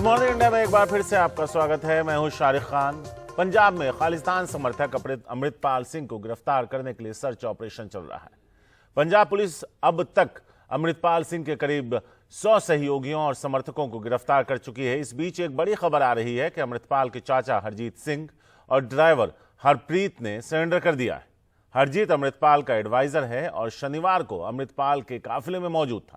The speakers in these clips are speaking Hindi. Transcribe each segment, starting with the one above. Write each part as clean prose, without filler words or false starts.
गुड मॉर्निंग इंडिया में एक बार फिर से आपका स्वागत है। मैं हूं शारिक खान। पंजाब में खालिस्तान समर्थक अमृतपाल सिंह को गिरफ्तार करने के लिए सर्च ऑपरेशन चल रहा है। पंजाब पुलिस अब तक अमृतपाल सिंह के करीब 100 सहयोगियों और समर्थकों को गिरफ्तार कर चुकी है। इस बीच एक बड़ी खबर आ रही है कि अमृतपाल के चाचा हरजीत सिंह और ड्राइवर हरप्रीत ने सरेंडर कर दिया है। हरजीत अमृतपाल का एडवाइजर है और शनिवार को अमृतपाल के काफिले में मौजूद था।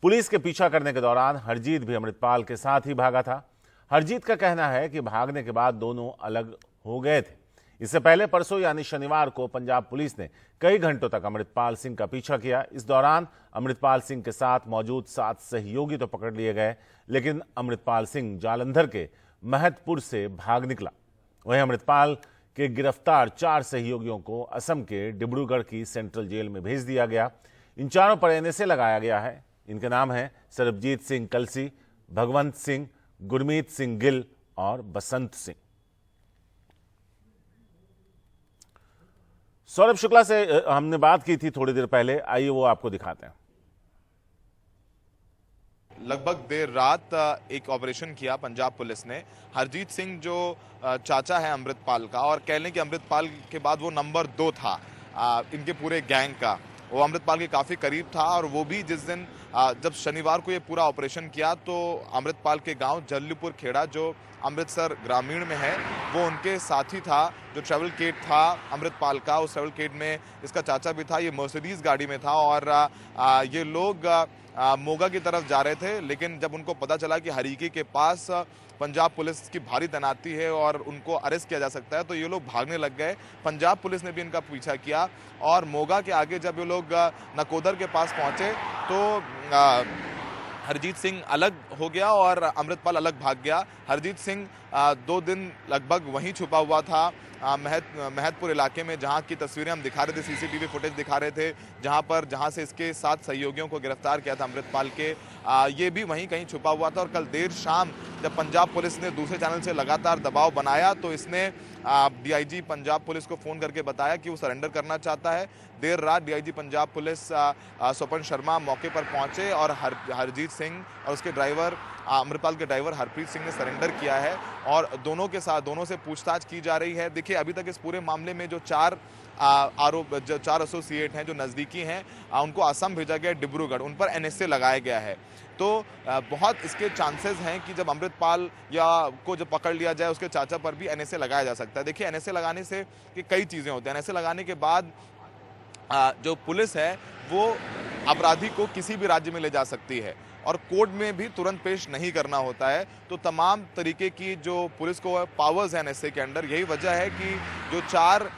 पुलिस के पीछा करने के दौरान हरजीत भी अमृतपाल के साथ ही भागा था। हरजीत का कहना है कि भागने के बाद दोनों अलग हो गए थे। इससे पहले परसों यानी शनिवार को पंजाब पुलिस ने कई घंटों तक अमृतपाल सिंह का पीछा किया। इस दौरान अमृतपाल सिंह के साथ मौजूद 7 सहयोगी तो पकड़ लिए गए, लेकिन अमृतपाल सिंह जालंधर के महतपुर से भाग निकला। वहीं अमृतपाल के गिरफ्तार 4 सहयोगियों को असम के डिब्रूगढ़ की सेंट्रल जेल में भेज दिया गया। इन चारों पर एनएसए लगाया गया है। इनके नाम हैं सरबजीत सिंह कलसी, भगवंत सिंह, गुरमीत सिंह गिल और बसंत सिंह। सौरभ शुक्ला से हमने बात की थी थोड़ी देर पहले, आइए वो आपको दिखाते हैं। लगभग देर रात एक ऑपरेशन किया पंजाब पुलिस ने। हरजीत सिंह जो चाचा है अमृतपाल का, और कह लें कि अमृतपाल के बाद वो नंबर 2 था इनके पूरे गैंग का, वो अमृतपाल के काफ़ी करीब था। और वो भी जिस दिन जब शनिवार को ये पूरा ऑपरेशन किया तो अमृतपाल के गांव जल्लूपुर खेड़ा जो अमृतसर ग्रामीण में है, वो उनके साथी था। जो ट्रैवल किट था अमृतपाल का, उस ट्रैवल किट में इसका चाचा भी था। ये मर्सिडीज गाड़ी में था और ये लोग मोगा की तरफ जा रहे थे। लेकिन जब उनको पता चला कि हरीकी के पास पंजाब पुलिस की भारी तैनाती है और उनको अरेस्ट किया जा सकता है, तो ये लोग भागने लग गए। पंजाब पुलिस ने भी इनका पीछा किया और मोगा के आगे जब ये लोग नकोदर के पास पहुंचे तो हरजीत सिंह अलग हो गया और अमृतपाल अलग भाग गया। हरजीत सिंह 2 दिन लगभग वहीं छुपा हुआ था महतपुर इलाके में, जहां की तस्वीरें हम दिखा रहे थे, सीसीटीवी फुटेज दिखा रहे थे, जहां से इसके 7 सहयोगियों को गिरफ्तार किया था अमृतपाल के। ये भी वहीं कहीं छुपा हुआ था। और कल देर शाम जब पंजाब पुलिस ने दूसरे चैनल से लगातार दबाव बनाया तो इसने डीआईजी पंजाब पुलिस को फोन करके बताया कि वो सरेंडर करना चाहता है। देर रात डीआईजी पंजाब पुलिस स्वपन शर्मा मौके पर पहुंचे और हरजीत सिंह और उसके ड्राइवर अमृतपाल के ड्राइवर हरप्रीत सिंह ने सरेंडर किया है और दोनों से पूछताछ की जा रही है। देखिए, अभी तक इस पूरे मामले में जो 4 एसोसिएट हैं जो नज़दीकी हैं, उनको असम भेजा गया, डिब्रूगढ़, उन पर एनएसए लगाया गया है। तो बहुत इसके चांसेस हैं कि जब अमृतपाल को जब पकड़ लिया जाए, उसके चाचा पर भी एनएसए लगाया जा सकता है। देखिए, एनएसए लगाने से कि कई चीज़ें होती हैं। एनएसए लगाने के बाद जो पुलिस है वो अपराधी को किसी भी राज्य में ले जा सकती है और कोर्ट में भी तुरंत पेश नहीं करना होता है। तो तमाम तरीके की जो पुलिस को पावर्स हैं एनएसए के अंडर, यही वजह है कि जो 4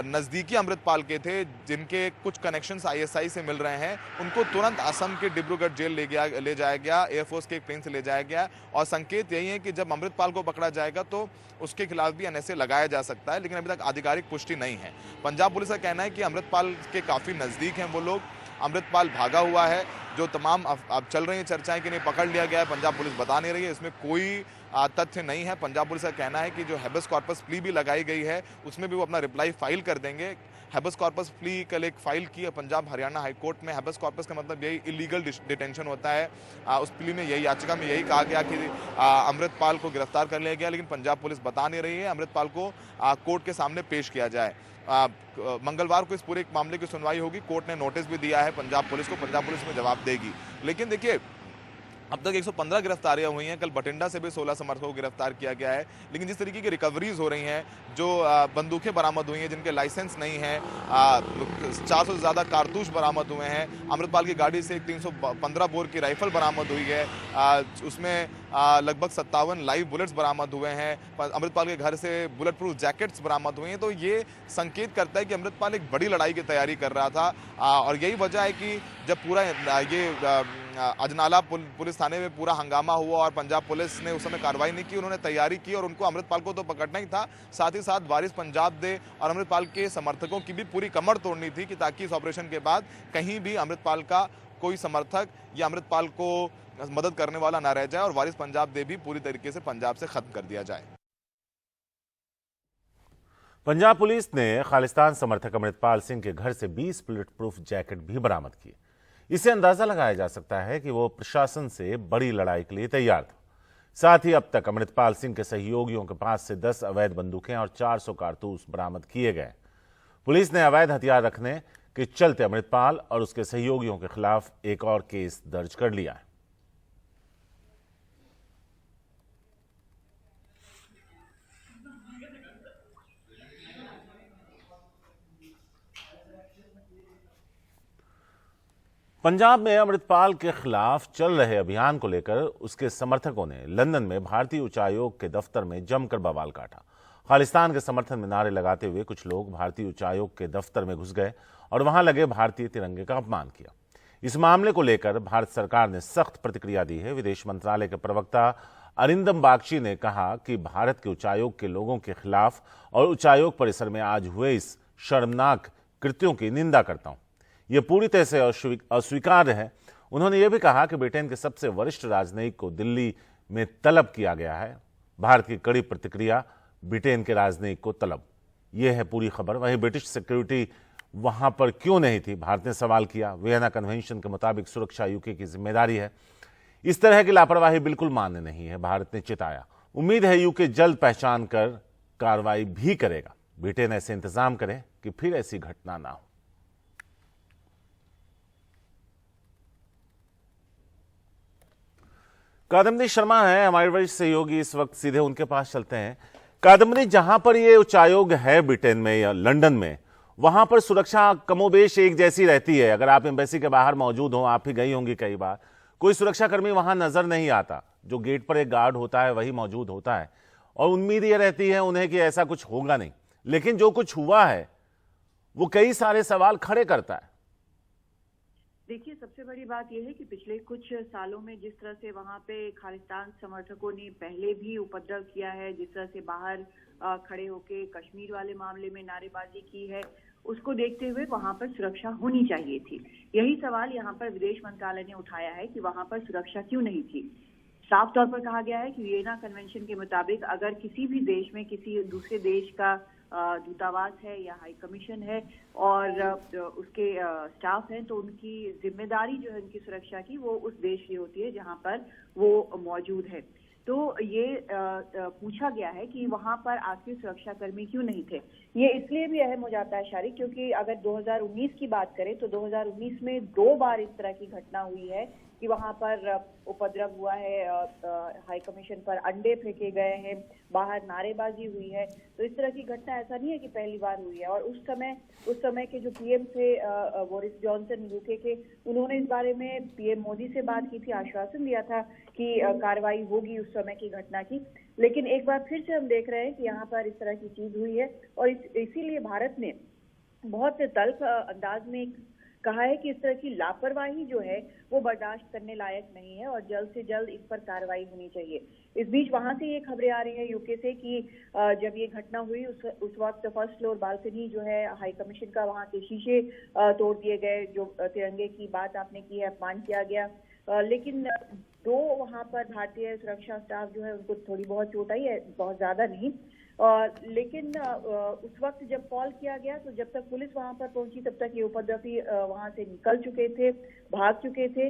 नज़दीकी अमृतपाल के थे, जिनके कुछ कनेक्शंस आईएसआई से मिल रहे हैं, उनको तुरंत असम के डिब्रूगढ़ जेल ले जाया गया, एयरफोर्स के एक प्लेन से ले जाया गया। और संकेत यही है कि जब अमृतपाल को पकड़ा जाएगा तो उसके खिलाफ भी एनएसए लगाया जा सकता है, लेकिन अभी तक आधिकारिक पुष्टि नहीं है। पंजाब पुलिस का कहना है कि अमृतपाल के काफ़ी नज़दीक हैं वो लोग। अमृतपाल भागा हुआ है। जो तमाम अब चल रही हैं चर्चाएं कि नहीं पकड़ लिया गया है, पंजाब पुलिस बता नहीं रही है, इसमें कोई तथ्य नहीं है। पंजाब पुलिस का कहना है कि जो हैबस कॉर्पस प्ली भी लगाई गई है उसमें भी वो अपना रिप्लाई फाइल कर देंगे। हैबस कॉर्पस प्ली कल एक फाइल की है पंजाब हरियाणा हाई कोर्ट में। हैबस कॉर्पस का मतलब यही इलीगल डिटेंशन होता है। उस प्ली में यही याचिका में यही कहा गया कि अमृतपाल को गिरफ्तार कर लिया गया, लेकिन पंजाब पुलिस बता नहीं रही है। अमृतपाल को कोर्ट के सामने पेश किया जाए। मंगलवार को इस पूरे मामले की सुनवाई होगी। कोर्ट ने नोटिस भी दिया है पंजाब पुलिस को, पंजाब पुलिस में जवाब देगी। लेकिन देखिए, अब तक 115 गिरफ्तारियां हुई हैं। कल बठिंडा से भी 16 समर्थकों को गिरफ्तार किया गया है। लेकिन जिस तरीके की रिकवरीज हो रही हैं, जो बंदूकें बरामद हुई हैं जिनके लाइसेंस नहीं है, 400 से ज़्यादा कारतूस बरामद हुए हैं। अमृतपाल की गाड़ी से एक 315 बोर की राइफल बरामद हुई है। उसमें लगभग 57 लाइव बुलेट्स बरामद हुए हैं। अमृतपाल के घर से बुलेट प्रूफ जैकेट्स बरामद हुए हैं। तो ये संकेत करता है कि अमृतपाल एक बड़ी लड़ाई की तैयारी कर रहा था। और यही वजह है कि जब पूरा ये अजनाला पुलिस थाने में पूरा हंगामा हुआ और पंजाब पुलिस ने उस समय कार्रवाई नहीं की, उन्होंने तैयारी की और उनको अमृतपाल को तो पकड़ना ही था, साथ ही साथ वारिस पंजाब दे और अमृतपाल के समर्थकों की भी पूरी कमर तोड़नी थी कि ताकि इस ऑपरेशन के बाद कहीं भी अमृतपाल का कोई समर्थक या अमृतपाल को मदद करने वाला ना रह जाए और वारिस पंजाब दे भी पूरी तरीके से पंजाब से खत्म कर दिया जाए। पंजाब पुलिस ने खालिस्तान समर्थक अमृतपाल सिंह के घर से 20 बुलेट प्रूफ जैकेट भी बरामद किए। इससे अंदाजा लगाया जा सकता है कि वो प्रशासन से बड़ी लड़ाई के लिए तैयार था। साथ ही अब तक अमृतपाल सिंह के सहयोगियों के पास से 10 अवैध बंदूकें और 400 कारतूस बरामद किए गए। पुलिस ने अवैध हथियार रखने के चलते अमृतपाल और उसके सहयोगियों के खिलाफ एक और केस दर्ज कर लिया है। पंजाब में अमृतपाल के खिलाफ चल रहे अभियान को लेकर उसके समर्थकों ने लंदन में भारतीय उच्चायोग के दफ्तर में जमकर बवाल काटा। खालिस्तान के समर्थन में नारे लगाते हुए कुछ लोग भारतीय उच्चायोग के दफ्तर में घुस गए और वहां लगे भारतीय तिरंगे का अपमान किया। इस मामले को लेकर भारत सरकार ने सख्त प्रतिक्रिया दी है। विदेश मंत्रालय के प्रवक्ता अरिंदम बागची ने कहा कि भारत के उच्चायोग के लोगों के खिलाफ और उच्चायोग परिसर में आज हुए इस शर्मनाक कृत्यों की निंदा करता हूं। यह पूरी तरह से अस्वीकार्य है। उन्होंने यह भी कहा कि ब्रिटेन के सबसे वरिष्ठ राजनयिक को दिल्ली में तलब किया गया है। भारत की कड़ी प्रतिक्रिया, ब्रिटेन के राजनयिक को तलब। यह है पूरी खबर। वहीं ब्रिटिश सिक्योरिटी वहां पर क्यों नहीं थी, भारत ने सवाल किया। वियना कन्वेंशन के मुताबिक सुरक्षा यूके की जिम्मेदारी है। इस तरह की लापरवाही बिल्कुल मान्य नहीं है, भारत ने चिताया। उम्मीद है यूके जल्द पहचान कर कार्रवाई भी करेगा। ब्रिटेन ऐसे इंतजाम करे कि फिर ऐसी घटना ना हो। कादम्बरी शर्मा है हमारे वरिष्ठ सहयोगी, इस वक्त सीधे उनके पास चलते हैं। कादम्बरी, जहां पर ये उच्चायोग है ब्रिटेन में या लंदन में, वहां पर सुरक्षा कमोबेश एक जैसी रहती है। अगर आप एम्बेसी के बाहर मौजूद हो, आप भी गई होंगी कई बार, कोई सुरक्षाकर्मी वहां नजर नहीं आता। जो गेट पर एक गार्ड होता है वही मौजूद होता है और उम्मीद ये रहती है उन्हें कि ऐसा कुछ होगा नहीं। लेकिन जो कुछ हुआ है वो कई सारे सवाल खड़े करता है। देखिए, सबसे बड़ी बात यह है कि पिछले कुछ सालों में जिस तरह से वहां पे खालिस्तान समर्थकों ने पहले भी उपद्रव किया है, जिस तरह से बाहर खड़े होके कश्मीर वाले मामले में नारेबाजी की है, उसको देखते हुए वहां पर सुरक्षा होनी चाहिए थी। यही सवाल यहाँ पर विदेश मंत्रालय ने उठाया है कि वहां पर सुरक्षा क्यों नहीं थी। साफ तौर पर कहा गया है कि वियना कन्वेंशन के मुताबिक अगर किसी भी देश में किसी दूसरे देश का दूतावास है या हाई कमीशन है और उसके स्टाफ हैं, तो उनकी जिम्मेदारी जो है उनकी सुरक्षा की, वो उस देश की होती है जहां पर वो मौजूद है। तो ये पूछा गया है कि वहां पर आखिर सुरक्षाकर्मी क्यों नहीं थे। ये इसलिए भी अहम हो जाता है शारिक, क्योंकि अगर 2019 की बात करें तो 2019 में 2 बार इस तरह की घटना हुई है कि वहां पर उपद्रव हुआ है, हाई कमीशन पर अंडे फेंके गए हैं, बाहर नारेबाजी हुई है। तो इस तरह की घटना ऐसा नहीं है कि पहली बार हुई है। और उस समय के जो पीएम थे बोरिस जॉनसन यूके के, उन्होंने इस बारे में पीएम मोदी से बात की थी, आश्वासन दिया था कि कार्रवाई होगी उस समय की घटना की। लेकिन एक बार फिर से हम देख रहे हैं कि यहाँ पर इस तरह की चीज हुई है और इसीलिए भारत ने बहुत से तल्ख अंदाज में कहा है कि इस तरह की लापरवाही जो है वो बर्दाश्त करने लायक नहीं है और जल्द से जल्द इस पर कार्रवाई होनी चाहिए। इस बीच वहां से ये खबरें आ रही हैं यूके से कि जब ये घटना हुई उस वक्त फर्स्ट फ्लोर बालकनी जो है हाई कमीशन का, वहां के शीशे तोड़ दिए गए। जो तिरंगे की बात आपने की है, अपमान किया गया। लेकिन 2 वहां पर भारतीय सुरक्षा स्टाफ जो है उनको थोड़ी बहुत चोट आई है, बहुत ज्यादा नहीं। लेकिन उस वक्त जब कॉल किया गया तो जब तक पुलिस वहां पर पहुंची तब तक ये उपद्रवी वहां से निकल चुके थे, भाग चुके थे।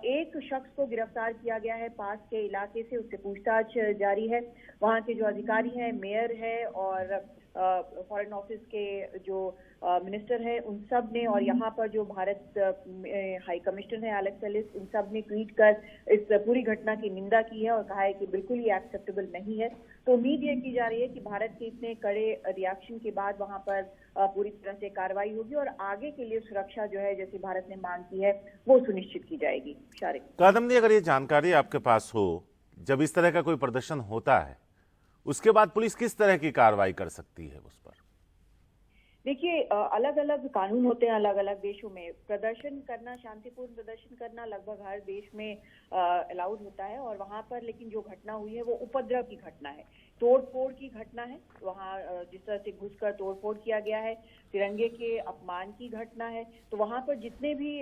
एक शख्स को गिरफ्तार किया गया है पास के इलाके से, उससे पूछताछ जारी है। वहां के जो अधिकारी हैं, मेयर है और फॉरेन ऑफिस के जो मिनिस्टर है, उन सब ने, और यहाँ पर जो भारत हाई कमिश्नर है एलेक्स एलिस, उन सब ने ट्वीट कर इस पूरी घटना की निंदा की है और कहा है कि बिल्कुल ये एक्सेप्टेबल नहीं है। तो उम्मीद ये की जा रही है कि भारत के इतने कड़े रिएक्शन के बाद वहां पर पूरी तरह से कार्रवाई होगी और आगे के लिए सुरक्षा जो है, जैसे भारत ने मांग की है, वो सुनिश्चित की जाएगी। शारिक, कादम्बरी, अगर ये जानकारी आपके पास हो, जब इस तरह का कोई प्रदर्शन होता है उसके बाद पुलिस किस तरह की कार्रवाई कर सकती है उस पर? देखिए, अलग अलग कानून होते हैं अलग अलग देशों में। प्रदर्शन करना, शांतिपूर्ण प्रदर्शन करना लगभग हर देश में अलाउड होता है और वहां पर लेकिन जो घटना हुई है वो उपद्रव की घटना है। तोड़फोड़ की घटना है, वहाँ जिस तरह से घुसकर तोड़फोड़ किया गया है, तिरंगे के अपमान की घटना है, तो वहाँ पर जितने भी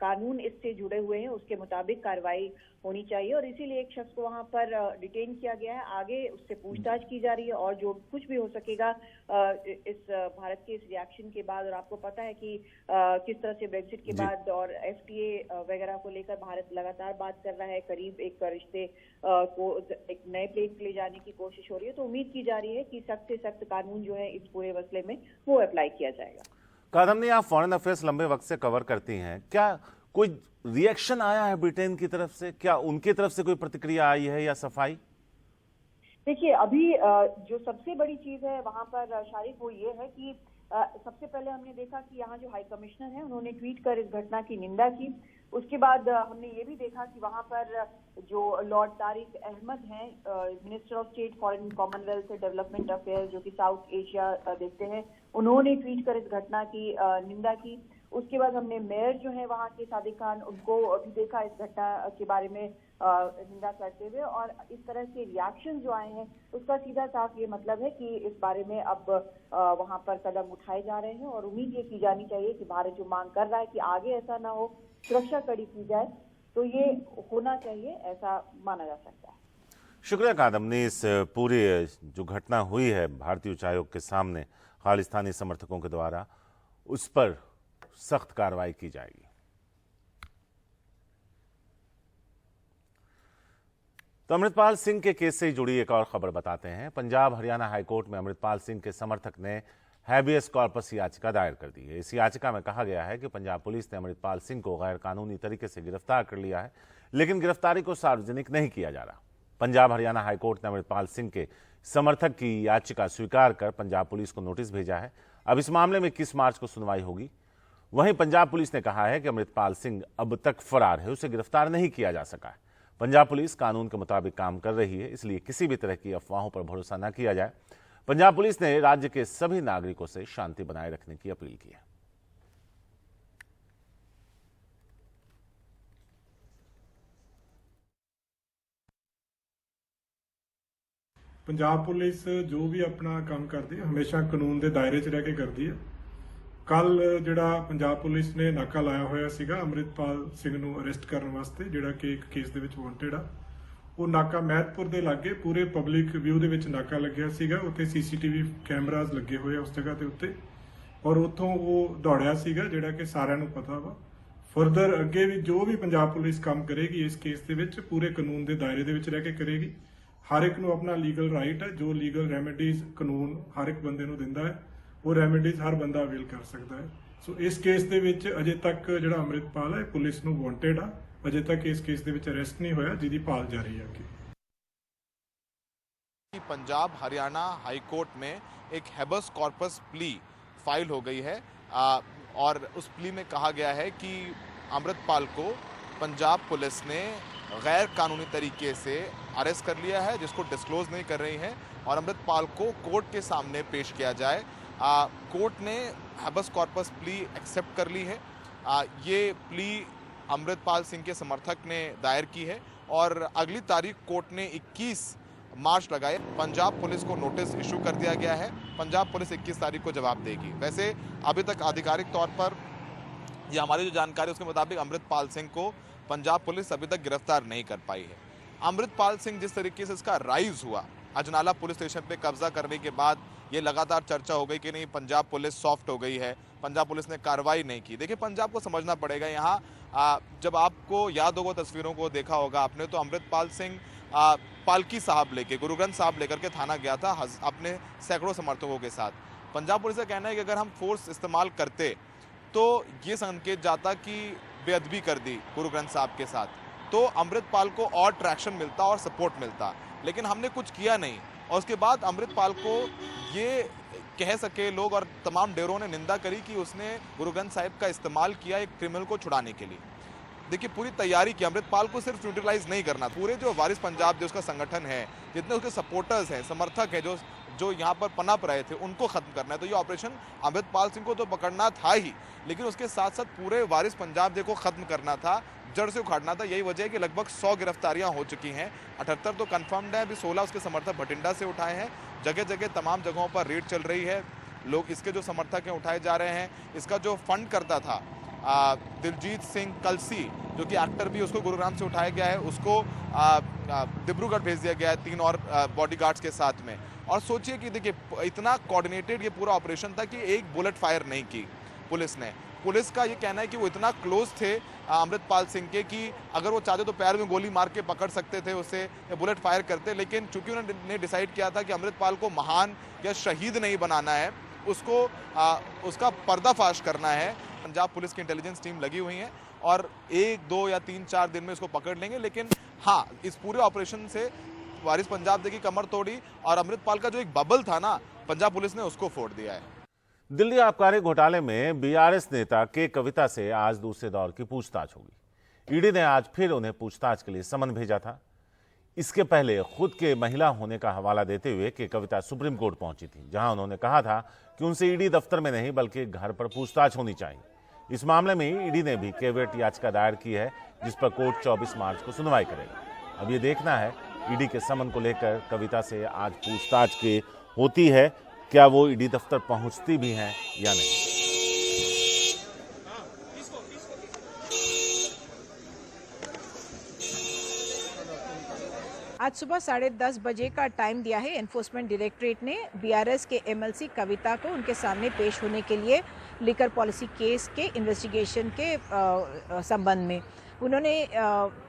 कानून इससे जुड़े हुए हैं उसके मुताबिक कार्रवाई होनी चाहिए और इसीलिए एक शख्स को वहाँ पर डिटेन किया गया है। आगे उससे पूछताछ की जा रही है और जो कुछ भी हो सकेगा इस भारत के इस रिएक्शन के बाद, और आपको पता है कि किस तरह से ब्रेक्सिट के बाद और FTA वगैरह को लेकर भारत लगातार बात कर रहा है, करीब एक रिश्ते को एक नए प्लेस पे ले जाने की कोशिश हो रही है। तो उम्मीद की जा रही है कि सख्त से सख्त कानून जो है इस पूरे मसले में वो अप्लाई किया जाएगा। कादम्बनी, आप फॉरेन अफेयर्स लंबे वक्त से कवर करती हैं, क्या कोई रिएक्शन आया है ब्रिटेन की तरफ से? क्या उनकी तरफ से कोई प्रतिक्रिया आई है या सफाई? देखिए, अभी जो सबसे बड़ी चीज है वहां पर शारिक वो ये है कि सबसे पहले हमने देखा कि यहाँ जो हाई कमिश्नर हैं उन्होंने ट्वीट कर इस घटना की निंदा की। उसके बाद हमने ये भी देखा कि वहां पर जो लॉर्ड तारिक अहमद हैं, minister of state foreign Commonwealth development affairs, जो कि साउथ एशिया देखते हैं, उन्होंने ट्वीट कर इस घटना की निंदा की। उसके बाद हमने मेयर जो है वहाँ के सादिक खान, उनको भी देखा इस घटना के बारे में निंदा करते हुए, और इस तरह के रिएक्शन जो आए हैं उसका सीधा साफ ये मतलब है कि इस बारे में अब वहाँ पर कदम उठाए जा रहे हैं और उम्मीद ये की जानी चाहिए कि भारत जो मांग कर रहा है कि आगे ऐसा ना हो, सुरक्षा कड़ी की जाए, तो ये होना चाहिए, ऐसा माना जा सकता है। शुक्रिया कादम्बनी। इस पूरी जो घटना हुई है भारतीय उच्चायोग के सामने खालिस्तानी समर्थकों के द्वारा, उस पर सख्त कार्रवाई की जाएगी। तो अमृतपाल सिंह के केस से जुड़ी एक और खबर बताते हैं। पंजाब हरियाणा हाईकोर्ट में अमृतपाल सिंह के समर्थक ने हैबियस कॉर्पस याचिका दायर कर दी है। इस याचिका में कहा गया है कि पंजाब पुलिस ने अमृतपाल सिंह को गैर कानूनी तरीके से गिरफ्तार कर लिया है, लेकिन गिरफ्तारी को सार्वजनिक नहीं किया जा रहा। पंजाब हरियाणा हाईकोर्ट ने अमृतपाल सिंह के समर्थक की याचिका स्वीकार कर पंजाब पुलिस को नोटिस भेजा है। अब इस मामले में 21 मार्च को सुनवाई होगी। वहीं पंजाब पुलिस ने कहा है कि अमृतपाल सिंह अब तक फरार है, उसे गिरफ्तार नहीं किया जा सका है। पंजाब पुलिस कानून के मुताबिक काम कर रही है, इसलिए किसी भी तरह की अफवाहों पर भरोसा न किया जाए। पंजाब पुलिस ने राज्य के सभी नागरिकों से शांति बनाए रखने की अपील की है। पंजाब पुलिस जो भी अपना काम करती है हमेशा कानून के दायरे च रह के करती है। कल जिहड़ा पंजाब पुलिस ने नाका लाया होया सीगा अमृतपाल सिंह नूं अरेस्ट करने वास्ते, जिहड़ा कि एक केस दे विच वांटेड आ, वो नाका महतपुर दे लागे पूरे पब्लिक व्यू दे विच नाका लग्या सीगा। उत्थे CCTV कैमराज लगे हुए उस जगह के उत्ते, और उत्थों वो दौड़िया सीगा, जिहड़ा कि सारिਆਂ ਨੂੰ पता वा। फरदर अगे भी जो भी पंजाब पुलिस काम करेगी इस केस दे विच पूरे कानून के दायरे दे विच रह के करेगी। हर एक नूं अपना लीगल राइट है, जो लीगल रेमेडीज कानून हर एक बंदे नूं दिंदा है, वो रेमेडीज हर बंदा अवेल कर सकता है। सो इस केस दे विच अजे तक जिहड़ा अमृतपाल है पुलिस नूं वांटेड आ, अजे तक इस केस दे विच अरेस्ट नहीं होया, जिहदी भाल जारी है। पंजाब हरियाणा हाई कोर्ट में एक हैबस कॉर्पस प्ली फाइल हो गई है और उस प्ली में कहा गया है कि अमृतपाल को पंजाब पुलिस ने गैर कानूनी तरीके से अरेस्ट कर लिया है, जिसको डिस्क्लोज नहीं कर रही है, और अमृतपाल को कोर्ट के सामने पेश किया जाए। कोर्ट ने हैबस कॉर्पस प्ली एक्सेप्ट कर ली है। ये प्ली अमृतपाल सिंह के समर्थक ने दायर की है और अगली तारीख कोर्ट ने 21 मार्च लगाए। पंजाब पुलिस को नोटिस इशू कर दिया गया है। पंजाब पुलिस 21 तारीख को जवाब देगी। वैसे अभी तक आधिकारिक तौर पर ये हमारी जो जानकारी उसके मुताबिक अमृतपाल सिंह को पंजाब पुलिस अभी तक गिरफ्तार नहीं कर पाई है। अमृतपाल सिंह जिस तरीके से इसका राइज हुआ अजनाला पुलिस स्टेशन पे कब्जा करने के बाद, ये लगातार चर्चा हो गई कि नहीं पंजाब पुलिस सॉफ्ट हो गई है, पंजाब पुलिस ने कार्रवाई नहीं की। देखिए, पंजाब को समझना पड़ेगा यहाँ, जब आपको याद होगा तस्वीरों को देखा होगा आपने, तो अमृतपाल सिंह पालकी साहब लेके, गुरु ग्रंथ साहब लेकर के थाना गया था अपने सैकड़ों समर्थकों के साथ। पंजाब पुलिस का कहना है कि अगर हम फोर्स इस्तेमाल करते तो ये संकेत जाता कि बेअदबी कर दी गुरु ग्रंथ साहब के साथ, तो अमृतपाल को और ट्रैक्शन मिलता और सपोर्ट मिलता, लेकिन हमने कुछ किया नहीं। और उसके बाद अमृतपाल को ये कह सके लोग, और तमाम डेरों ने निंदा करी कि उसने गुरु ग्रंथ साहिब का इस्तेमाल किया एक क्रिमिनल को छुड़ाने के लिए। देखिए, पूरी तैयारी की, अमृतपाल को सिर्फ न्यूट्रलाइज नहीं करना, पूरे जो वारिस पंजाब जो उसका संगठन है, जितने उसके सपोर्टर्स हैं, समर्थक हैं, जो जो यहाँ पर पनप रहे थे उनको खत्म करना है। तो ये ऑपरेशन अमृतपाल सिंह को तो पकड़ना था ही, लेकिन उसके साथ साथ पूरे वारिस पंजाब डे को खत्म करना था, जड़ से उखाड़ना था। यही वजह है कि लगभग 100 गिरफ्तारियां हो चुकी हैं। 78 तो कंफर्म्ड है, अभी 16 उसके समर्थक भटिंडा से उठाए हैं। जगह जगह तमाम जगहों पर रेड चल रही है, लोग इसके जो समर्थक हैं उठाए जा रहे हैं। इसका जो फंड करता था दिलजीत सिंह कलसी, जो कि एक्टर भी, उसको गुरुग्राम से उठाया गया है, उसको डिब्रूगढ़ भेज दिया गया है 3 और बॉडीगार्ड्स के साथ में। और सोचिए कि देखिए इतना कोऑर्डिनेटेड ये पूरा ऑपरेशन था कि एक बुलेट फायर नहीं की पुलिस ने। पुलिस का ये कहना है कि वो इतना क्लोज थे अमृतपाल सिंह के कि अगर वो चाहते तो पैर में गोली मार के पकड़ सकते थे उसे, या बुलेट फायर करते, लेकिन चूंकि उन्होंने डिसाइड किया था कि अमृतपाल को महान या शहीद नहीं बनाना है, उसको उसका पर्दाफाश करना है। पंजाब पुलिस की इंटेलिजेंस टीम लगी हुई है और 1, 2 या 3, 4 दिन में इसको पकड़ लेंगे। लेकिन हाँ, इस पूरे ऑपरेशन से वारिस पंजाब डे की कमर तोड़ी और अमृतपाल का जो एक बबल था ना, पंजाब पुलिस ने उसको फोड़ दिया है। दिल्ली आबकारी घोटाले में बीआरएस नेता के कविता से आज दूसरे दौर की पूछताछ होगी। ईडी ने आज फिर उन्हें पूछताछ के लिए समन भेजा था। इसके पहले खुद के महिला होने का हवाला देते हुए के कविता सुप्रीम कोर्ट पहुंची थी, जहां उन्होंने कहा था कि उनसे ईडी दफ्तर में नहीं बल्कि घर पर पूछताछ होनी चाहिए। इस मामले में ईडी ने भी कैविएट याचिका दायर की है, जिस पर कोर्ट 24 मार्च को सुनवाई करेगा। अब ये देखना है ईडी के समन को लेकर कविता से आज पूछताछ की होती है, क्या वो ईडी दफ्तर पहुंचती भी हैं या नहीं। आज सुबह 10:30 बजे का टाइम दिया है एनफोर्समेंट डायरेक्टरेट ने बीआरएस के एमएलसी कविता को उनके सामने पेश होने के लिए लिकर पॉलिसी केस के इन्वेस्टिगेशन के संबंध में। उन्होंने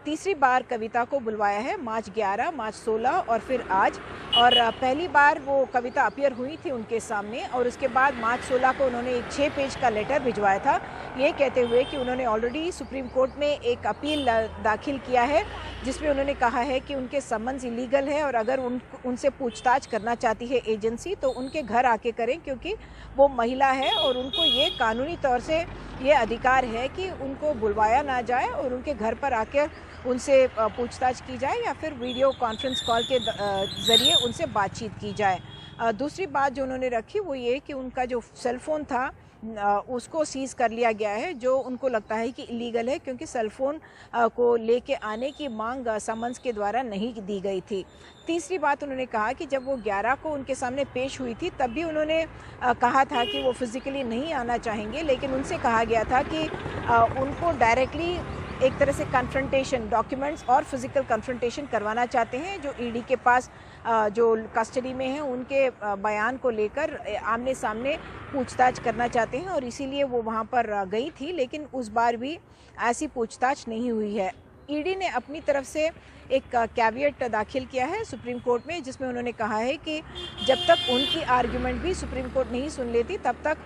तीसरी बार कविता को बुलवाया है, मार्च 11, मार्च 16 और फिर आज। और पहली बार वो कविता अपीयर हुई थी उनके सामने और उसके बाद मार्च 16 को उन्होंने एक 6 पेज का लेटर भिजवाया था, ये कहते हुए कि उन्होंने ऑलरेडी सुप्रीम कोर्ट में एक अपील दाखिल किया है, जिसमें उन्होंने कहा है कि उनके समन्स इलीगल है और अगर उनसे पूछताछ करना चाहती है एजेंसी तो उनके घर आके करें, क्योंकि वो महिला है और उनको ये कानूनी तौर से ये अधिकार है कि उनको बुलवाया ना जाए और उनके घर पर आकर उनसे पूछताछ की जाए या फिर वीडियो कॉन्फ्रेंस कॉल के ज़रिए उनसे बातचीत की जाए। दूसरी बात जो उन्होंने रखी वो ये कि उनका जो सेलफोन था उसको सीज कर लिया गया है, जो उनको लगता है कि इलीगल है, क्योंकि सेलफोन को लेके आने की मांग समन्स के द्वारा नहीं दी गई थी। तीसरी बात उन्होंने कहा कि जब वो 11 को उनके सामने पेश हुई थी तब भी उन्होंने कहा था कि वो फिजिकली नहीं आना चाहेंगे, लेकिन उनसे कहा गया था कि उनको डायरेक्टली एक तरह से कन्फ्रंटेशन, डॉक्यूमेंट्स और फिजिकल कन्फ्रंटेशन करवाना चाहते हैं, जो ईडी के पास जो कस्टडी में हैं उनके बयान को लेकर आमने सामने पूछताछ करना चाहते हैं और इसीलिए वो वहाँ पर गई थी, लेकिन उस बार भी ऐसी पूछताछ नहीं हुई है। ईडी ने अपनी तरफ से एक कैविएट दाखिल किया है सुप्रीम कोर्ट में, जिसमें उन्होंने कहा है कि जब तक उनकी आर्ग्यूमेंट भी सुप्रीम कोर्ट नहीं सुन लेती तब तक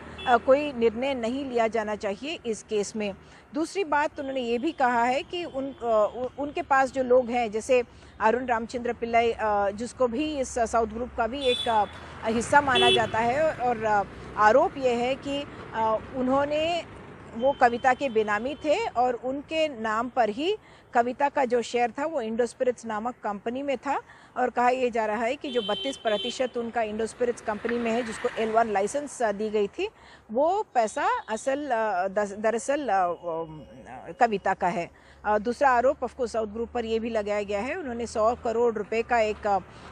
कोई निर्णय नहीं लिया जाना चाहिए इस केस में। दूसरी बात उन्होंने ये भी कहा है कि उनके पास जो लोग हैं, जैसे अरुण रामचंद्र पिल्लाई, जिसको भी इस साउथ ग्रुप का भी एक हिस्सा माना जाता है, और आरोप ये है कि उन्होंने वो कविता के बेनामी थे और उनके नाम पर ही कविता का जो शेयर था वो इंडोस्पिरिट्स नामक कंपनी में था, और कहा यह जा रहा है कि जो 32% उनका इंडोस्पिरिट्स कंपनी में है, जिसको L1 लाइसेंस दी गई थी, वो पैसा दरअसल कविता का है। दूसरा आरोप ऑफकोर्स साउथ ग्रुप पर यह भी लगाया गया है, उन्होंने 100 करोड़ रुपए का एक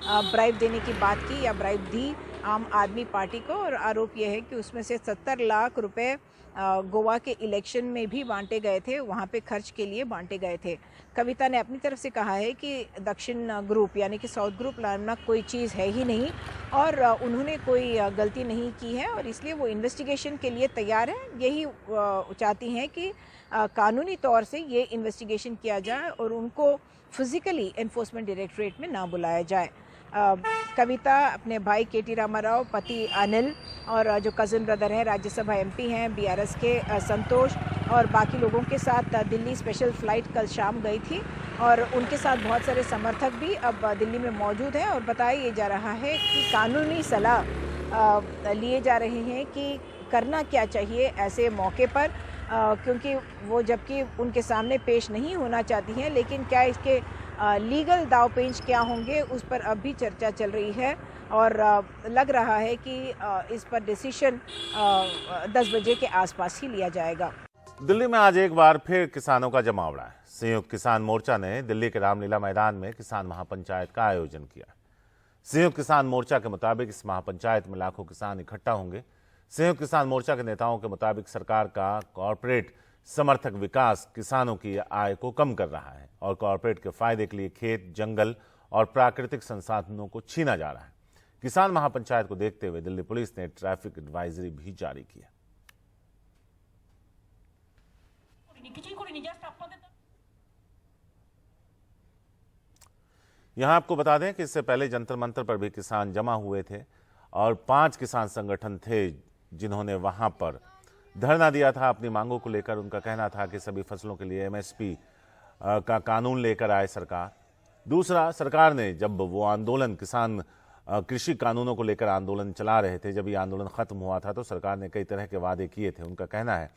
ब्राइब देने की बात की या ब्राइब दी आम आदमी पार्टी को, और आरोप यह है कि उसमें से 70 लाख रुपए गोवा के इलेक्शन में भी बांटे गए थे, वहाँ पे खर्च के लिए बांटे गए थे। कविता ने अपनी तरफ से कहा है कि दक्षिण ग्रुप यानी कि साउथ ग्रुप नामक कोई चीज़ है ही नहीं और उन्होंने कोई गलती नहीं की है और इसलिए वो इन्वेस्टिगेशन के लिए तैयार है। यही चाहती हैं कि कानूनी तौर से ये इन्वेस्टिगेशन किया जाए और उनको फिजिकली एनफोर्समेंट डायरेक्टरेट में ना बुलाया जाए। कविता अपने भाई केटी रामाराव, पति अनिल और जो कज़न ब्रदर हैं, राज्यसभा एमपी हैं, बीआरएस के संतोष और बाकी लोगों के साथ दिल्ली स्पेशल फ़्लाइट कल शाम गई थी और उनके साथ बहुत सारे समर्थक भी अब दिल्ली में मौजूद हैं और बताया ये जा रहा है कि कानूनी सलाह लिए जा रहे हैं कि करना क्या चाहिए ऐसे मौके पर, क्योंकि वो जबकि उनके सामने पेश नहीं होना चाहती हैं, लेकिन क्या इसके लीगल दाव पेंच क्या होंगे उस पर अब भी चर्चा चल रही है। और लग रहा है कि इस पर डिसीजन 10 बजे के आसपास ही लिया जाएगा। दिल्ली में आज एक बार फिर किसानों का जमावड़ा है। संयुक्त किसान मोर्चा ने दिल्ली के रामलीला मैदान में किसान महापंचायत का आयोजन किया। संयुक्त किसान मोर्चा के मुताबिक इस महापंचायत में लाखों किसान इकट्ठा होंगे। संयुक्त किसान मोर्चा के नेताओं के मुताबिक सरकार का कॉरपोरेट समर्थक विकास किसानों की आय को कम कर रहा है और कॉरपोरेट के फायदे के लिए खेत, जंगल और प्राकृतिक संसाधनों को छीना जा रहा है। किसान महापंचायत को देखते हुए दिल्ली पुलिस ने ट्रैफिक एडवाइजरी भी जारी की है। यहां आपको बता दें कि इससे पहले जंतर मंतर पर भी किसान जमा हुए थे और 5 किसान संगठन थे जिन्होंने वहां पर धरना दिया था अपनी मांगों को लेकर। उनका कहना था कि सभी फसलों के लिए एमएसपी का कानून लेकर आए सरकार। दूसरा, सरकार ने जब वो आंदोलन किसान कृषि कानूनों को लेकर आंदोलन चला रहे थे, जब ये आंदोलन खत्म हुआ था तो सरकार ने कई तरह के वादे किए थे। उनका कहना है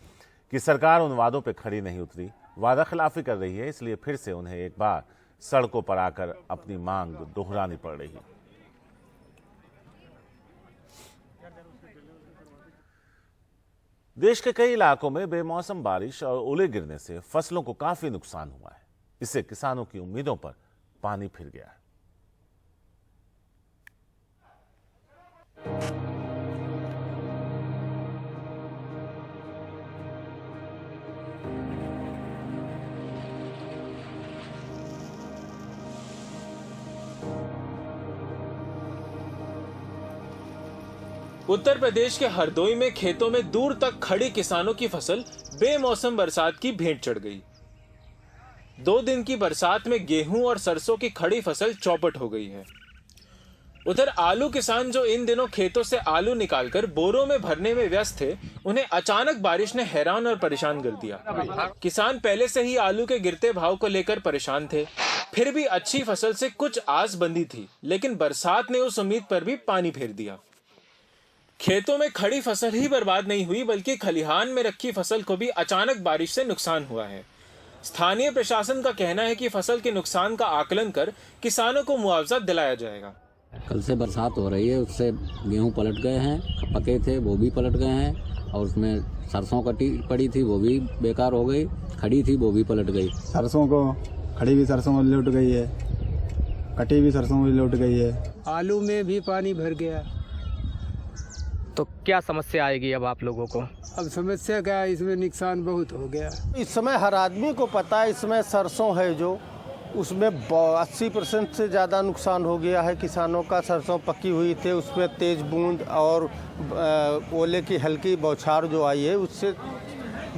कि सरकार उन वादों पर खरी नहीं उतरी, वादा खिलाफी कर रही है, इसलिए फिर से उन्हें एक बार सड़कों पर आकर अपनी मांग दोहरानी पड़ रही है। देश के कई इलाकों में बेमौसम बारिश और ओले गिरने से फसलों को काफी नुकसान हुआ है। इससे किसानों की उम्मीदों पर पानी फिर गया है। उत्तर प्रदेश के हरदोई में खेतों में दूर तक खड़ी किसानों की फसल बेमौसम बरसात की भेंट चढ़ गई। 2 दिन की बरसात में गेहूं और सरसों की खड़ी फसल चौपट हो गई है। उधर आलू किसान जो इन दिनों खेतों से आलू निकालकर बोरों में भरने में व्यस्त थे, उन्हें अचानक बारिश ने हैरान और परेशान कर दिया। किसान पहले से ही आलू के गिरते भाव को लेकर परेशान थे, फिर भी अच्छी फसल से कुछ आस बंधी थी, लेकिन बरसात ने उस उम्मीद पर भी पानी फेर दिया। खेतों में खड़ी फसल ही बर्बाद नहीं हुई, बल्कि खलिहान में रखी फसल को भी अचानक बारिश से नुकसान हुआ है। स्थानीय प्रशासन का कहना है कि फसल के नुकसान का आकलन कर किसानों को मुआवजा दिलाया जाएगा। कल से बरसात हो रही है, उससे गेहूं पलट गए हैं, पके थे वो भी पलट गए हैं, और उसमें सरसों कटी पड़ी थी वो भी बेकार हो गई, खड़ी थी वो भी पलट गई। सरसों को खड़ी भी सरसों लौट गई है, कटी भी सरसों भी लौट गई है। आलू में भी पानी भर गया। तो क्या समस्या आएगी अब आप लोगों को? अब समस्या क्या है, इसमें नुकसान बहुत हो गया। इस समय हर आदमी को पता है, इसमें सरसों है जो उसमें 80% से ज़्यादा नुकसान हो गया है किसानों का। सरसों पकी हुई थी, उसमें तेज बूंद और ओले की हल्की बौछार जो आई है, उससे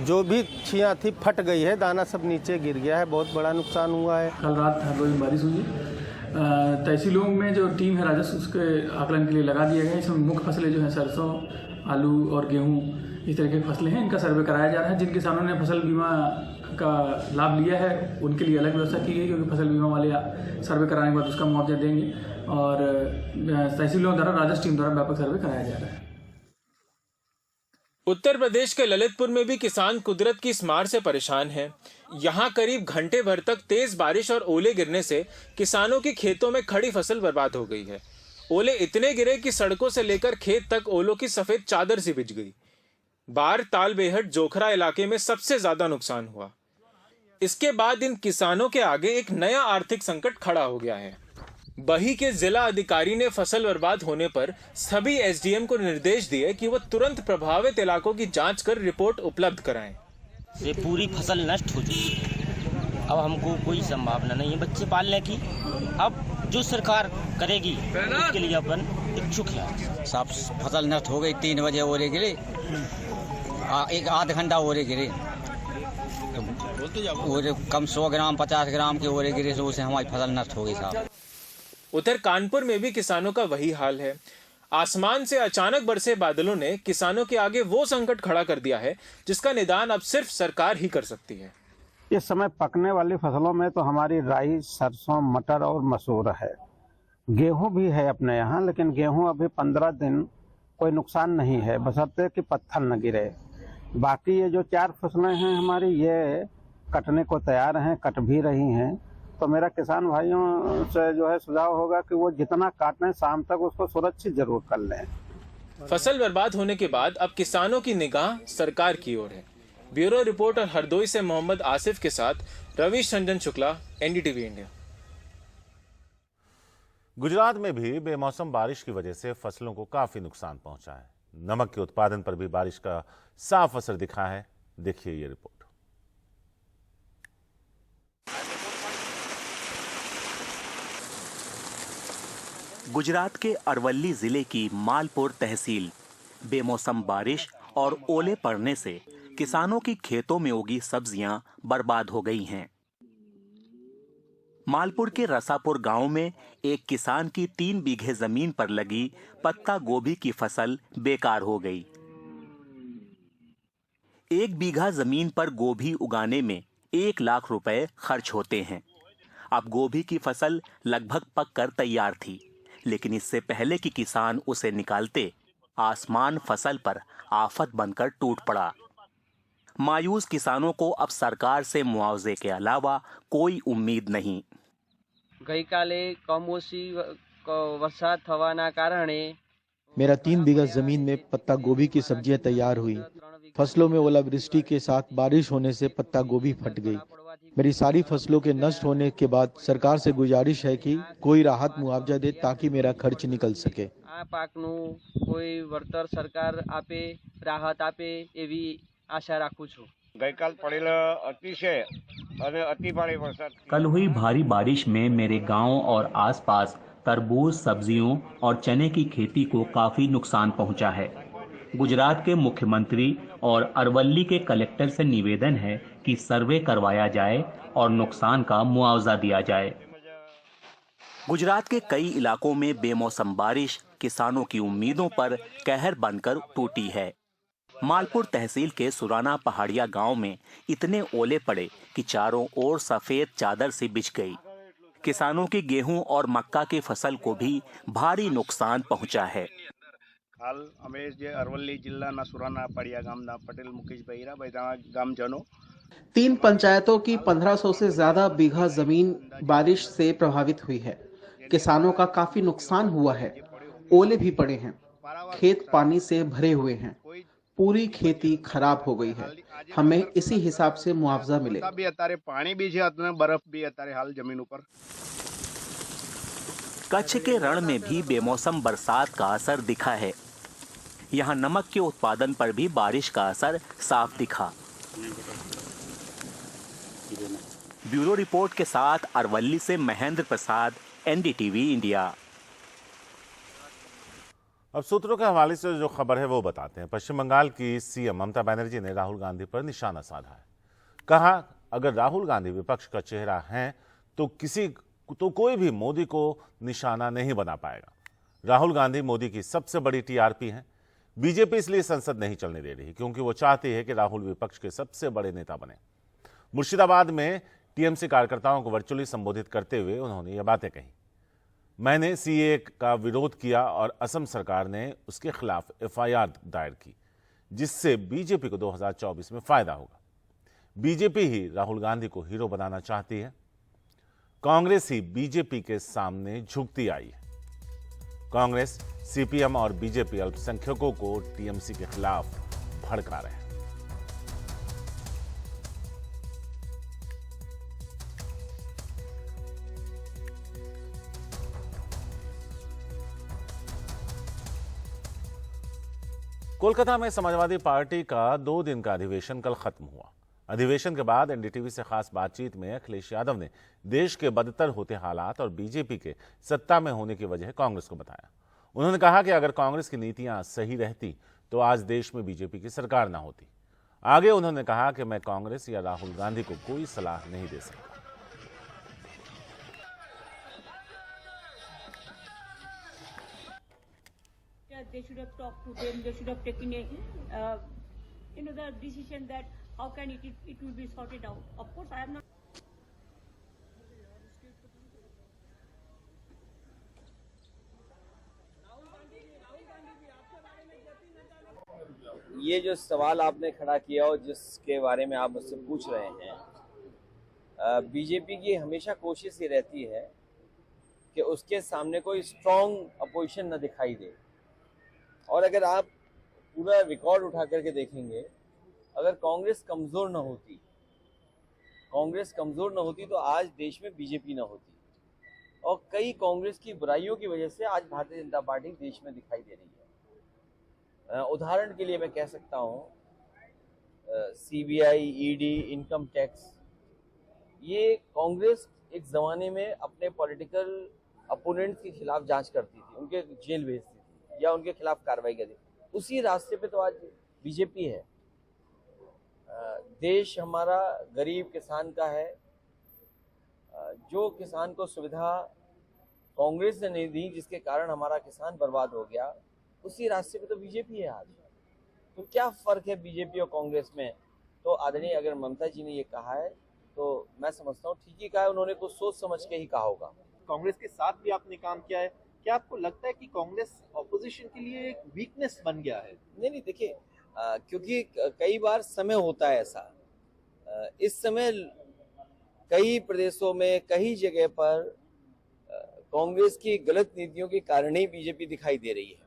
जो भी छियाँ थी फट गई है, दाना सब नीचे गिर गया है, बहुत बड़ा नुकसान हुआ है। कल रात हरदोई में बारिश हुई है। तहसीलों में जो टीम है राजस्व उसके आकलन के लिए लगा दिया गया है। इसमें मुख्य फसलें जो हैं सरसों, आलू और गेहूं, इस तरह की फसलें हैं, इनका सर्वे कराया जा रहा है। जिन किसानों ने फसल बीमा का लाभ लिया है उनके लिए अलग व्यवस्था की गई, क्योंकि फसल बीमा वाले सर्वे कराने के बाद उसका मुआवजा देंगे, और तहसीलों द्वारा राजस्व टीम द्वारा व्यापक सर्वे कराया जा रहा है। उत्तर प्रदेश के ललितपुर में भी किसान कुदरत की इस मार से परेशान हैं। यहाँ करीब घंटे भर तक तेज बारिश और ओले गिरने से किसानों की खेतों में खड़ी फसल बर्बाद हो गई है। ओले इतने गिरे कि सड़कों से लेकर खेत तक ओलों की सफेद चादर सी बिछ गई। बार ताल बेहट जोखरा इलाके में सबसे ज्यादा नुकसान हुआ। इसके बाद इन किसानों के आगे एक नया आर्थिक संकट खड़ा हो गया है। बही के जिला अधिकारी ने फसल बर्बाद होने पर सभी एसडीएम को निर्देश दिए कि वो तुरंत प्रभावित इलाकों की जांच कर रिपोर्ट उपलब्ध कराएं। ये पूरी फसल नष्ट हो चुकी है। अब हमको कोई संभावना नहीं है बच्चे पालने की। अब जो सरकार करेगी उसके लिए अपन इच्छुक हैं। सब फसल नष्ट हो गई। 3 बजे ओले गिरे, एक आध घंटा ओले गिरे, और कम 100 ग्राम 50 ग्राम के ओले गिरे, तो उससे हमारी फसल नष्ट हो गई साहब। उधर कानपुर में भी किसानों का वही हाल है। आसमान से अचानक बरसे बादलों ने किसानों के आगे वो संकट खड़ा कर दिया है जिसका निदान अब सिर्फ सरकार ही कर सकती है। इस समय पकने वाली फसलों में तो हमारी राई, सरसों, मटर और मसूर है। गेहूं भी है अपने यहाँ, लेकिन गेहूं अभी 15 दिन कोई नुकसान नहीं है, बशर्ते कि पत्थर न गिरे। बाकी ये जो 4 फसलें हैं हमारी, ये कटने को तैयार हैं, कट भी रही हैं, तो मेरा किसान भाइयों से जो है सुझाव होगा कि वो जितना काटें शाम तक उसको सुरक्षित जरूर कर लें। फसल बर्बाद होने के बाद अब किसानों की निगाह सरकार की ओर है। ब्यूरो रिपोर्ट और हरदोई से मोहम्मद आसिफ के साथ रविश रंजन शुक्ला, एनडीटीवी इंडिया। गुजरात में भी बेमौसम बारिश की वजह से फसलों को काफी नुकसान पहुंचा है। नमक के उत्पादन पर भी बारिश का साफ असर दिखा है। देखिए ये रिपोर्ट। गुजरात के अरवल्ली जिले की मालपुर तहसील बेमौसम बारिश और ओले पड़ने से किसानों की खेतों में उगी सब्जियां बर्बाद हो गई हैं। मालपुर के रसापुर गांव में एक किसान की 3 बीघे जमीन पर लगी पत्ता गोभी की फसल बेकार हो गई। 1 बीघा जमीन पर गोभी उगाने में 1 लाख रुपए खर्च होते हैं। अब गोभी की फसल लगभग पककर तैयार थी, लेकिन इससे पहले कि किसान उसे निकालते, आसमान फसल पर आफत बनकर टूट पड़ा। मायूस किसानों को अब सरकार से मुआवजे के अलावा कोई उम्मीद नहीं। गई काले कमोसी वरसाद थवाना कारणे मेरा 3 बीघा जमीन में पत्ता गोभी की सब्जियां तैयार हुई। फसलों में ओलावृष्टि के साथ बारिश होने से पत्ता गोभी फट गई। मेरी सारी फसलों के नष्ट होने के बाद सरकार से गुजारिश है कि कोई राहत मुआवजा दे ताकि मेरा खर्च निकल सके। आ पाकनु कोई वळतर सरकार आपे, राहत आपे एवी आशा राखू छूं। गईकाल पड़ेला अतिशय और अति भारी वरसाद। कल हुई भारी बारिश में मेरे गांव और आसपास तरबूज, सब्जियों और चने की खेती को काफी नुकसान पहुंचा है। गुजरात के मुख्यमंत्री और अरवल्ली के कलेक्टर से निवेदन है कि सर्वे करवाया जाए और नुकसान का मुआवजा दिया जाए। गुजरात के कई इलाकों में बेमौसम बारिश किसानों की उम्मीदों पर कहर बनकर टूटी है। मालपुर तहसील के सुराना पहाड़िया गांव में इतने ओले पड़े कि चारों ओर सफेद चादर सी बिछ गई। किसानों की गेहूं और मक्का की फसल को भी भारी नुकसान पहुंचा है। हाल અમે જે અરવલ્લી જિલ્લાના સુરાના પાડિયા ગામના પટેલ મુકેશભાઈ હીરાભાઈ ગામજનો 3 पंचायतों की 1500 से ज्यादा बीघा जमीन बारिश से प्रभावित हुई है। किसानों का काफी नुकसान हुआ है। ओले भी पड़े हैं। खेत पानी से भरे हुए हैं। पूरी खेती खराब हो गई है। हमें इसी हिसाब से मुआवजा मिले। पानी भी है, बर्फ भी है हाल जमीन ऊपर। कच्छ के रण में भी बेमौसम बरसात का असर दिखा है। यहाँ नमक के उत्पादन पर भी बारिश का असर साफ दिखा। ब्यूरो रिपोर्ट के साथ अरवल्ली से महेंद्र प्रसाद, एनडीटीवी इंडिया। अब सूत्रों के हवाले से जो खबर है वो बताते हैं। पश्चिम बंगाल की सीएम ममता बनर्जी ने राहुल गांधी पर निशाना साधा है। कहा, अगर राहुल गांधी विपक्ष का चेहरा है तो कोई भी मोदी को निशाना नहीं बना पाएगा। राहुल गांधी मोदी की सबसे बड़ी टीआरपी हैं। बीजेपी इसलिए संसद नहीं चलने दे रही क्योंकि वो चाहती है कि राहुल विपक्ष के सबसे बड़े नेता बने। मुर्शिदाबाद में टीएमसी कार्यकर्ताओं को वर्चुअली संबोधित करते हुए उन्होंने ये बातें कही। मैंने सीए का विरोध किया और असम सरकार ने उसके खिलाफ एफआईआर दायर की, जिससे बीजेपी को 2024 में फायदा होगा। बीजेपी ही राहुल गांधी को हीरो बनाना चाहती है। कांग्रेस ही बीजेपी के सामने झुकती आई है। कांग्रेस, सीपीएम और बीजेपी अल्पसंख्यकों को टीएमसी के खिलाफ भड़का रहे हैं। कोलकाता में समाजवादी पार्टी का 2 दिन का अधिवेशन कल खत्म हुआ। अधिवेशन के बाद एनडीटीवी से खास बातचीत में अखिलेश यादव ने देश के बदतर होते हालात और बीजेपी के सत्ता में होने की वजह कांग्रेस को बताया। उन्होंने कहा कि अगर कांग्रेस की नीतियां सही रहती तो आज देश में बीजेपी की सरकार ना होती। आगे उन्होंने कहा कि मैं कांग्रेस या राहुल गांधी को कोई सलाह नहीं दे सकता। They should have talked to them. They should have taken a, the decision that how can it will be sorted out. Of course, I am not. ये जो सवाल आपने खड़ा किया और जिसके बारे में आप मुझसे पूछ रहे हैं, बीजेपी की हमेशा कोशिश ये रहती है कि उसके सामने कोई स्ट्रॉन्ग अपोजिशन न दिखाई दे। और अगर आप पूरा रिकॉर्ड उठा करके देखेंगे, अगर कांग्रेस कमज़ोर न होती तो आज देश में बीजेपी न होती। और कई कांग्रेस की बुराइयों की वजह से आज भारतीय जनता पार्टी देश में दिखाई दे रही है। उदाहरण के लिए मैं कह सकता हूँ, सीबीआई, ईडी, इनकम टैक्स, ये कांग्रेस एक ज़माने में अपने पॉलिटिकल अपोनेंट्स के खिलाफ जांच करती थी, उनके जेल भेजती थी या उनके खिलाफ कार्रवाई करती थी। उसी रास्ते पे तो आज बीजेपी है। देश हमारा गरीब किसान का है। जो किसान को सुविधा कांग्रेस ने नहीं दी, जिसके कारण हमारा किसान बर्बाद हो गया, उसी रास्ते पे तो बीजेपी है आज। तो क्या फ़र्क है बीजेपी और कांग्रेस में? तो आदरणीय अगर ममता जी ने ये कहा है तो मैं समझता हूँ ठीक ही कहा है, उन्होंने कुछ सोच समझ के ही कहा होगा। कांग्रेस के साथ भी आपने काम किया है, क्या आपको लगता है कि कांग्रेस ऑपोजिशन के लिए एक वीकनेस बन गया है? नहीं, देखिए, क्योंकि कई बार समय होता है ऐसा। इस समय कई प्रदेशों में, कई जगह पर कांग्रेस की गलत नीतियों के कारण ही बीजेपी दिखाई दे रही है।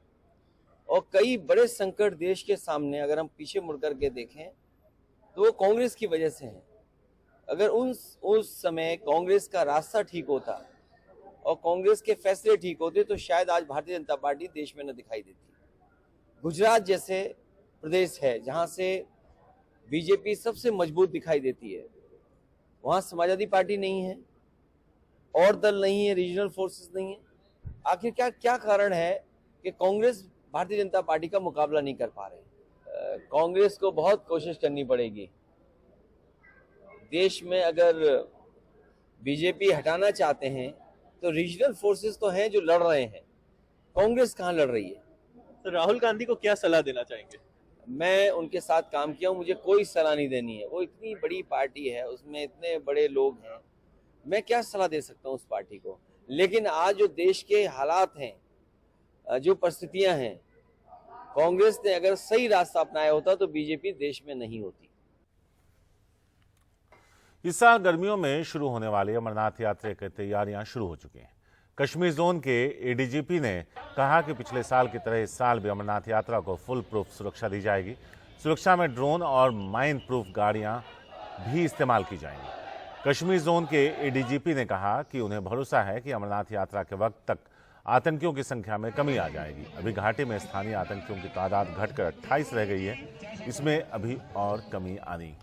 और कई बड़े संकट देश के सामने अगर हम पीछे मुड़ करके देखें तो वो कांग्रेस की वजह से हैं। अगर उस समय कांग्रेस का रास्ता ठीक होता और कांग्रेस के फैसले ठीक होते तो शायद आज भारतीय जनता पार्टी देश में न दिखाई देती। गुजरात जैसे प्रदेश है जहां से बीजेपी सबसे मजबूत दिखाई देती है, वहां समाजवादी पार्टी नहीं है, और दल नहीं है, रीजनल फोर्सेस नहीं है। आखिर क्या कारण है कि कांग्रेस भारतीय जनता पार्टी का मुकाबला नहीं कर पा रहे? कांग्रेस को बहुत कोशिश करनी पड़ेगी। देश में अगर बीजेपी हटाना चाहते हैं तो रीजनल फोर्सेस तो हैं जो लड़ रहे हैं, कांग्रेस कहाँ लड़ रही है? तो राहुल गांधी को क्या सलाह देना चाहेंगे? मैं उनके साथ काम किया हूँ, मुझे कोई सलाह नहीं देनी है। वो इतनी बड़ी पार्टी है, उसमें इतने बड़े लोग हैं, मैं क्या सलाह दे सकता हूँ उस पार्टी को? लेकिन आज जो देश के हालात हैं, जो परिस्थितियां हैं, कांग्रेस ने अगर सही रास्ता अपनाया होता तो बीजेपी देश में नहीं होती। इस साल गर्मियों में शुरू होने वाली अमरनाथ यात्रा की तैयारियां शुरू हो चुकी हैं। कश्मीर जोन के एडीजीपी ने कहा कि पिछले साल की तरह इस साल भी अमरनाथ यात्रा को फुल प्रूफ सुरक्षा दी जाएगी। सुरक्षा में ड्रोन और माइन प्रूफ गाड़ियां भी इस्तेमाल की जाएंगी। कश्मीर जोन के एडीजीपी ने कहा कि उन्हें भरोसा है कि अमरनाथ यात्रा के वक्त तक आतंकियों की संख्या में कमी आ जाएगी। अभी घाटी में स्थानीय आतंकियों की तादाद घटकर 28 रह गई है, इसमें अभी और कमी आनी।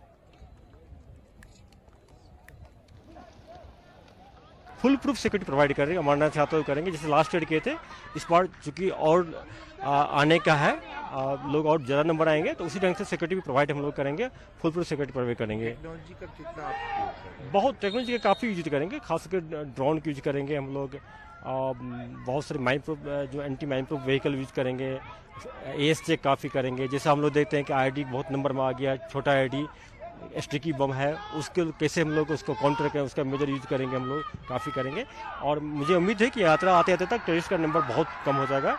फुल प्रूफ सिक्योरिटी प्रोवाइड कर रही है, अमरनाथ यात्रा करेंगे जैसे लास्ट ईयर किए थे। इस बार चूंकि और आने का है, लोग और ज़्यादा नंबर आएंगे तो उसी ढंग से सिक्योरिटी भी प्रोवाइड हम लोग करेंगे, फुल प्रूफ सिक्योरिटी प्रोवाइड करेंगे। टेक्नोलॉजी का कितना बहुत टेक्नोलॉजी का काफ़ी यूज करेंगे, खासकर ड्रोन की यूज करेंगे हम लोग। बहुत सारे माइन प्रूफ जो anti mine proof vehicle use करेंगे। एएस चेक काफ़ी करेंगे। जैसे हम लोग देखते हैं कि आईडी बहुत नंबर में आ गया, छोटा आईडी स्टिकी बम है, उसके कैसे हम लोग उसको काउंटर करें, उसका मेजर यूज करेंगे, हम लोग काफ़ी करेंगे। और मुझे उम्मीद है कि यात्रा आते आते तक टेररिस्ट का नंबर बहुत कम हो जाएगा।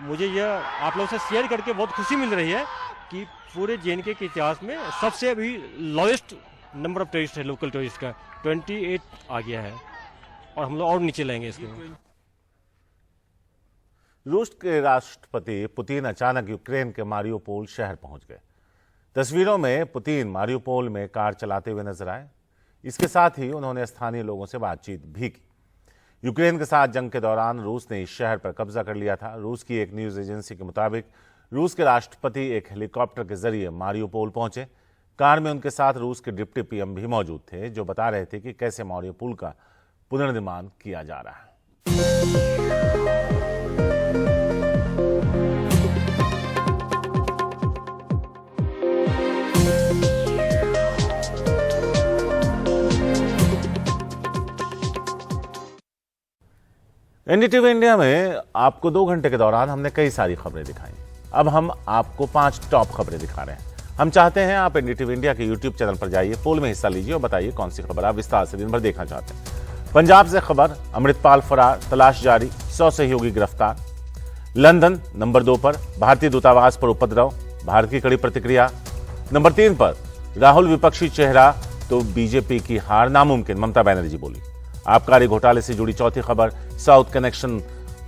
मुझे यह आप लोगों से शेयर करके बहुत खुशी मिल रही है कि पूरे जेएनके के इतिहास में सबसे अभी लोएस्ट नंबर ऑफ टेररिस्ट है, लोकल टेररिस्ट का 28 आ गया है, और हम लोग और नीचे लाएंगे इसको। रूस के राष्ट्रपति पुतिन अचानक यूक्रेन के मारियोपोल शहर पहुंच गए। तस्वीरों में पुतिन मारियोपोल में कार चलाते हुए नजर आए। इसके साथ ही उन्होंने स्थानीय लोगों से बातचीत भी की। यूक्रेन के साथ जंग के दौरान रूस ने इस शहर पर कब्जा कर लिया था। रूस की एक न्यूज एजेंसी के मुताबिक रूस के राष्ट्रपति एक हेलीकॉप्टर के जरिए मारियोपोल पहुंचे। कार में उनके साथ रूस के डिप्टी पीएम भी मौजूद थे, जो बता रहे थे कि कैसे मारियोपोल का पुनर्निर्माण किया जा रहा है। एनडीटीवी इंडिया में आपको 2 घंटे के दौरान हमने कई सारी खबरें दिखाई। अब हम आपको 5 टॉप खबरें दिखा रहे हैं। हम चाहते हैं आप एनडीटीवी इंडिया के यूट्यूब चैनल पर जाइए, पोल में हिस्सा लीजिए और बताइए कौन सी खबर आप विस्तार से दिन भर देखना चाहते हैं। पंजाब से खबर, अमृतपाल फरार, तलाश जारी, 100 सहयोगी गिरफ्तार। लंदन नंबर 2 पर, भारतीय दूतावास पर उपद्रव, भारत की कड़ी प्रतिक्रिया। नंबर 3 पर, राहुल विपक्षी चेहरा, तो बीजेपी की हार नामुमकिन, ममता बनर्जी बोली। आबकारी घोटाले से जुड़ी चौथी खबर, साउथ कनेक्शन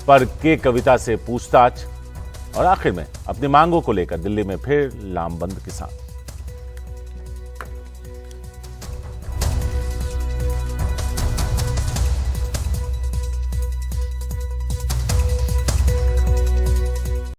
पर के कविता से पूछताछ। और आखिर में अपनी मांगों को लेकर दिल्ली में फिर लामबंद किसान।